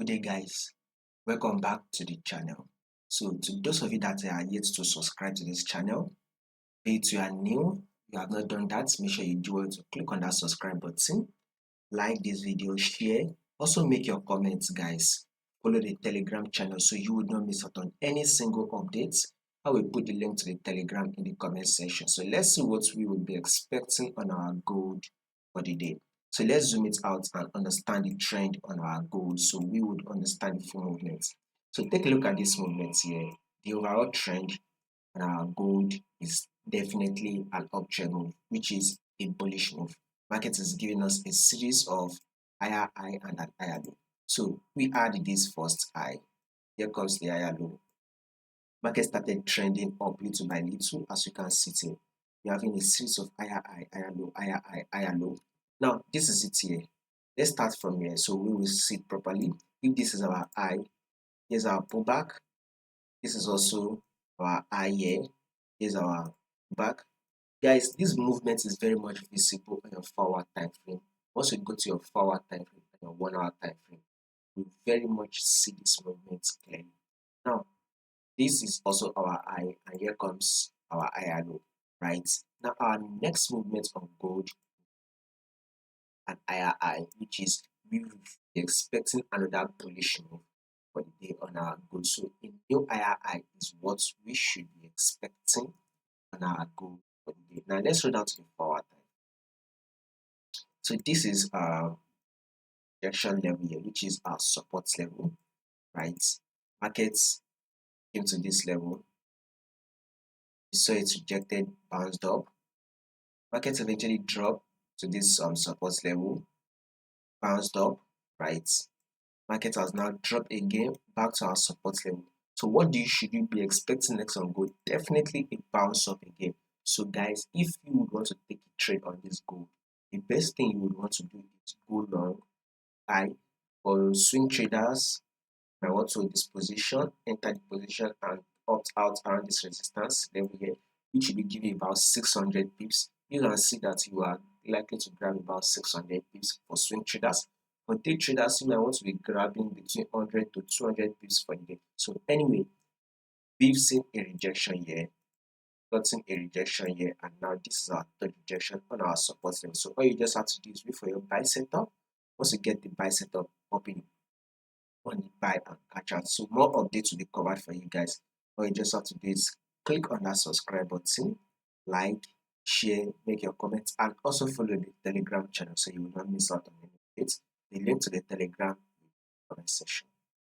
Good day, guys. Welcome back to the channel. So, to those of you that are yet to subscribe to this channel, if you are new, you have not done that, make sure you do it. Click on that subscribe button, like this video, share. Also, make your comments, guys. Follow the Telegram channel so you will not miss out on any single updates. I will put the link to the Telegram in the comment section. So, let's see what we will be expecting on our gold for the day. So let's zoom it out and understand the trend on our gold so we would understand the full movement. So take a look at this movement here. The overall trend on our gold is definitely an uptrend move, which is a bullish move. Market is giving us a series of higher high and an higher low. So we add this first high. Here comes the higher low. Market started trending up little by little, as you can see here. We're having a series of higher high, higher low, higher high, higher low. Now, this is it here. Let's start from here so we will see it properly. If this is our high, here's our pullback. This is also our high here. Here's our back. Guys, this movement is very much visible on your forward time frame. Once you go to your forward time frame and your 1 hour time frame, you very much see this movement clearly. Now, this is also our high, and here comes our higher low, right? Now, our next movement on gold, an higher high, which is we will be expecting another bullish move for the day on our gold. So, a new higher high is what we should be expecting on our gold for the day. Now, let's roll down to the forward time. So, this is our rejection level here, which is our support level, right? Markets came to this level. We saw it rejected, bounced up. Markets eventually dropped to this support level, bounced up, right? Market has now dropped again back to our support level. So what should you be expecting next on gold? Definitely a bounce up again. So guys, if you would want to take a trade on this gold, the best thing you would want to do is go long, buy. For swing traders, I want to this position, enter the position and opt out around this resistance level here, which will be giving about 600 pips. You can see that you are likely to grab about 600 pips for swing traders. For day traders, you might want to be grabbing between 100 to 200 pips for the day. So anyway, we've seen a rejection here, gotten a rejection here, and now this is our third rejection on our support level. So all you just have to do is wait for your buy setup. Once you get the buy setup, open on the buy and catch out. So more updates will be covered for you guys. All you just have to do is click on that subscribe button, like, share, make your comments, and also follow the Telegram channel so you will not miss out on any updates. The link to the Telegram in the comment section.